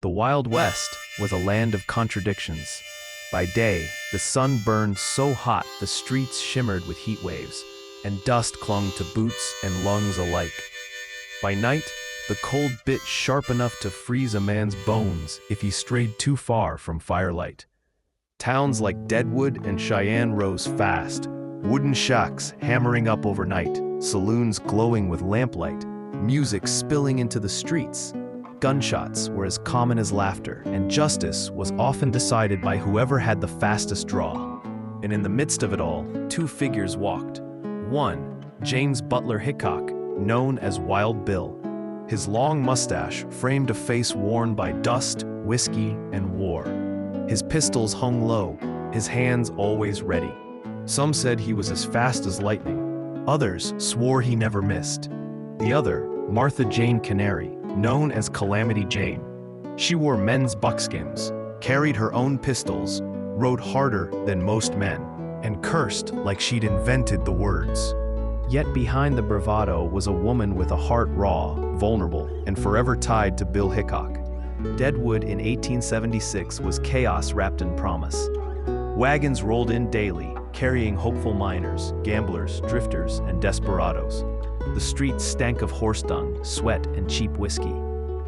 The Wild West was a land of contradictions. By day, the sun burned so hot the streets shimmered with heat waves, and dust clung to boots and lungs alike. By night, the cold bit sharp enough to freeze a man's bones if he strayed too far from firelight. Towns like Deadwood and Cheyenne rose fast, wooden shacks hammering up overnight, saloons glowing with lamplight, music spilling into the streets. Gunshots were as common as laughter, and justice was often decided by whoever had the fastest draw. And in the midst of it all, two figures walked. One, James Butler Hickok, known as Wild Bill. His long mustache framed a face worn by dust, whiskey, and war. His pistols hung low, his hands always ready. Some said he was as fast as lightning. Others swore he never missed. The other, Martha Jane Canary, known as Calamity Jane. She wore men's buckskins, carried her own pistols, rode harder than most men, and cursed like she'd invented the words. Yet behind the bravado was a woman with a heart raw, vulnerable, and forever tied to Bill Hickok. Deadwood in 1876 was chaos wrapped in promise. Wagons rolled in daily, carrying hopeful miners, gamblers, drifters, and desperados. The streets stank of horse dung, sweat, and cheap whiskey.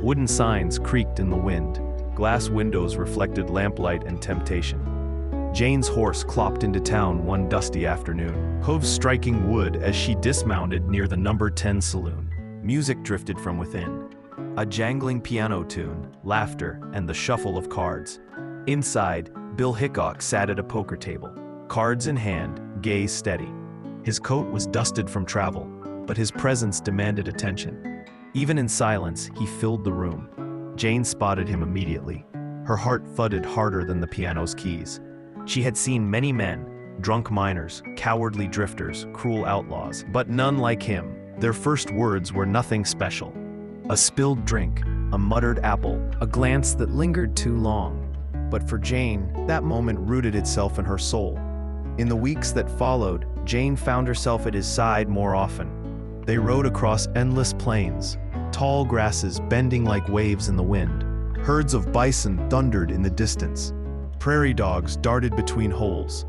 Wooden signs creaked in the wind. Glass windows reflected lamplight and temptation. Jane's horse clopped into town one dusty afternoon, hooves striking wood as she dismounted near the number 10 saloon. Music drifted from within. A jangling piano tune, laughter, and the shuffle of cards. Inside, Bill Hickok sat at a poker table, cards in hand, gaze steady. His coat was dusted from travel, but his presence demanded attention. Even in silence, he filled the room. Jane spotted him immediately. Her heart thudded harder than the piano's keys. She had seen many men, drunk miners, cowardly drifters, cruel outlaws, but none like him. Their first words were nothing special. A spilled drink, a muttered apple, a glance that lingered too long. But for Jane, that moment rooted itself in her soul. In the weeks that followed, Jane found herself at his side more often. They rode across endless plains, tall grasses bending like waves in the wind. Herds of bison thundered in the distance. Prairie dogs darted between holes.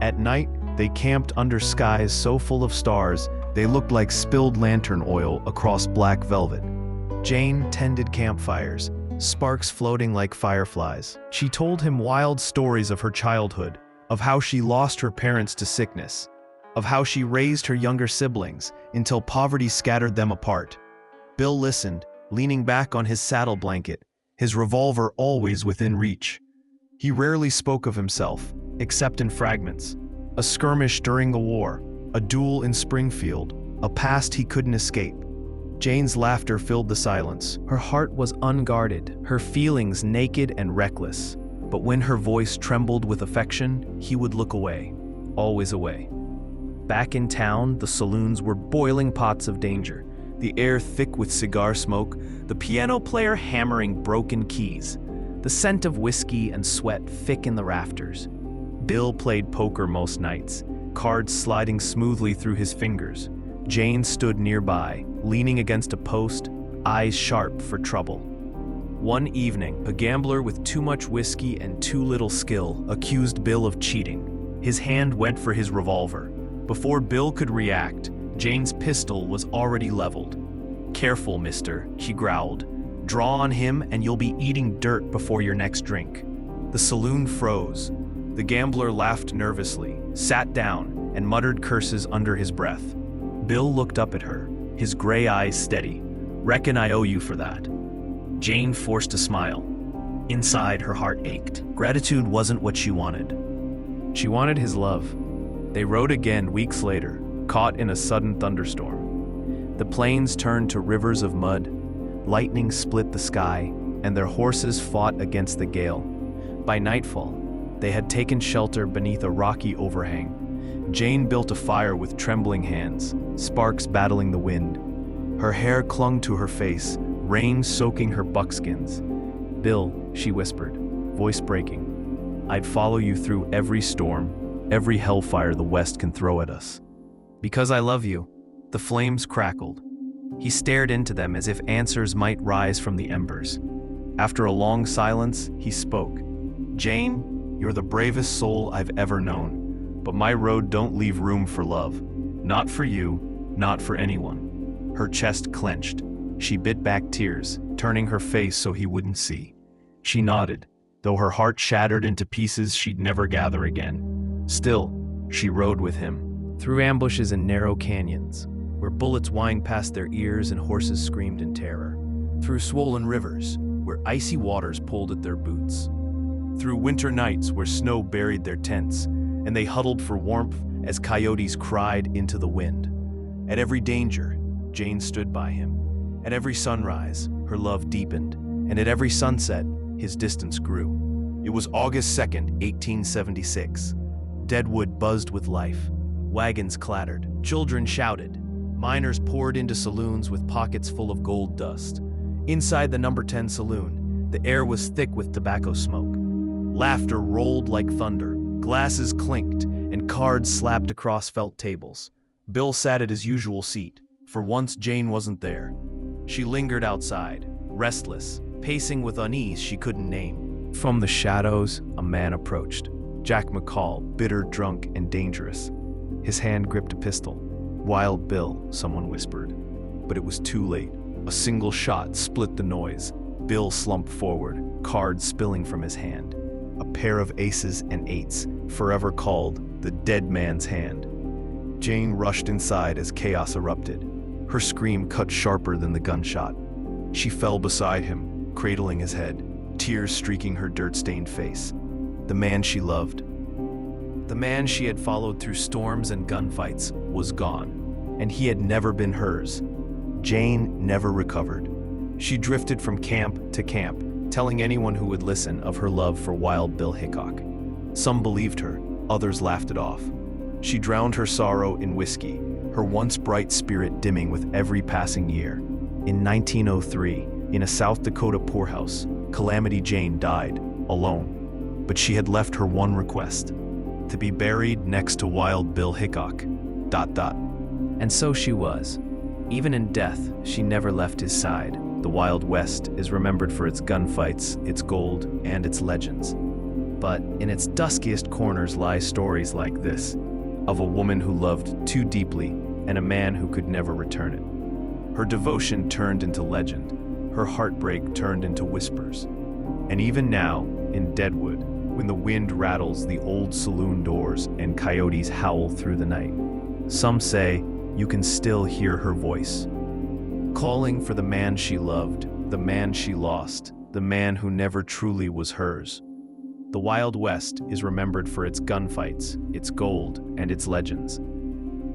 At night, they camped under skies so full of stars they looked like spilled lantern oil across black velvet. Jane tended campfires, sparks floating like fireflies. She told him wild stories of her childhood, of how she lost her parents to sickness, of how she raised her younger siblings until poverty scattered them apart. Bill listened, leaning back on his saddle blanket, his revolver always within reach. He rarely spoke of himself, except in fragments. A skirmish during the war, a duel in Springfield, a past he couldn't escape. Jane's laughter filled the silence. Her heart was unguarded, her feelings naked and reckless. But when her voice trembled with affection, he would look away, always away. Back in town, the saloons were boiling pots of danger, the air thick with cigar smoke, the piano player hammering broken keys, the scent of whiskey and sweat thick in the rafters. Bill played poker most nights, cards sliding smoothly through his fingers. Jane stood nearby, leaning against a post, eyes sharp for trouble. One evening, a gambler with too much whiskey and too little skill accused Bill of cheating. His hand went for his revolver. Before Bill could react, Jane's pistol was already leveled. "Careful, mister," she growled. "Draw on him and you'll be eating dirt before your next drink." The saloon froze. The gambler laughed nervously, sat down, and muttered curses under his breath. Bill looked up at her, his gray eyes steady. "Reckon I owe you for that." Jane forced a smile. Inside, her heart ached. Gratitude wasn't what she wanted. She wanted his love. They rode again weeks later, caught in a sudden thunderstorm. The plains turned to rivers of mud, lightning split the sky, and their horses fought against the gale. By nightfall, they had taken shelter beneath a rocky overhang. Jane built a fire with trembling hands, sparks battling the wind. Her hair clung to her face, rain soaking her buckskins. "Bill," she whispered, voice breaking, "I'd follow you through every storm, every hellfire the West can throw at us. Because I love you." The flames crackled. He stared into them as if answers might rise from the embers. After a long silence, he spoke. "Jane, you're the bravest soul I've ever known, but my road don't leave room for love. Not for you, not for anyone." Her chest clenched. She bit back tears, turning her face so he wouldn't see. She nodded, though her heart shattered into pieces she'd never gather again. Still, she rode with him, through ambushes and narrow canyons, where bullets whined past their ears and horses screamed in terror. Through swollen rivers, where icy waters pulled at their boots. Through winter nights where snow buried their tents, and they huddled for warmth as coyotes cried into the wind. At every danger, Jane stood by him. At every sunrise, her love deepened, and at every sunset, his distance grew. It was August 2nd, 1876. Deadwood buzzed with life. Wagons clattered, children shouted. Miners poured into saloons with pockets full of gold dust. Inside the number 10 saloon, the air was thick with tobacco smoke. Laughter rolled like thunder, glasses clinked, and cards slapped across felt tables. Bill sat at his usual seat. For once, Jane wasn't there. She lingered outside, restless, pacing with unease she couldn't name. From the shadows, a man approached. Jack McCall, bitter, drunk, and dangerous. His hand gripped a pistol. "Wild Bill," someone whispered. But it was too late. A single shot split the noise. Bill slumped forward, cards spilling from his hand. A pair of aces and eights, forever called the dead man's hand. Jane rushed inside as chaos erupted. Her scream cut sharper than the gunshot. She fell beside him, cradling his head, tears streaking her dirt-stained face. The man she loved, the man she had followed through storms and gunfights, was gone, and he had never been hers. Jane never recovered. She drifted from camp to camp, telling anyone who would listen of her love for Wild Bill Hickok. Some believed her, others laughed it off. She drowned her sorrow in whiskey, her once bright spirit dimming with every passing year. In 1903, in a South Dakota poorhouse, Calamity Jane died, alone. But she had left her one request: to be buried next to Wild Bill Hickok. ... And so she was. Even in death, she never left his side. The Wild West is remembered for its gunfights, its gold, and its legends. But in its duskiest corners lie stories like this, of a woman who loved too deeply and a man who could never return it. Her devotion turned into legend, her heartbreak turned into whispers. And even now, in Deadwood, when the wind rattles the old saloon doors and coyotes howl through the night, some say you can still hear her voice, calling for the man she loved, the man she lost, the man who never truly was hers. The Wild West is remembered for its gunfights, its gold, and its legends.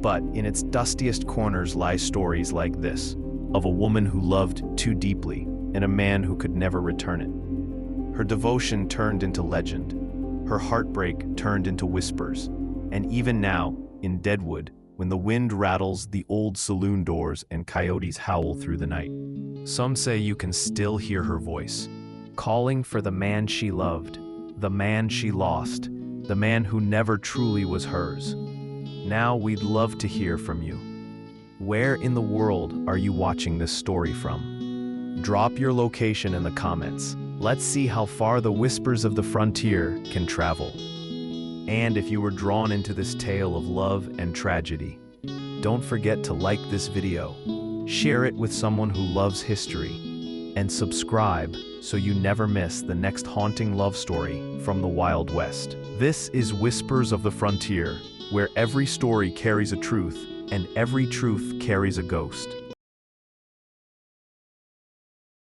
But in its dustiest corners lie stories like this, of a woman who loved too deeply and a man who could never return it. Her devotion turned into legend, her heartbreak turned into whispers, and even now, in Deadwood, when the wind rattles the old saloon doors and coyotes howl through the night, some say you can still hear her voice, calling for the man she loved, the man she lost, the man who never truly was hers. Now we'd love to hear from you. Where in the world are you watching this story from? Drop your location in the comments. Let's see how far the whispers of the frontier can travel. And if you were drawn into this tale of love and tragedy, don't forget to like this video, share it with someone who loves history, and subscribe so you never miss the next haunting love story from the Wild West. This is Whispers of the Frontier, where every story carries a truth and every truth carries a ghost.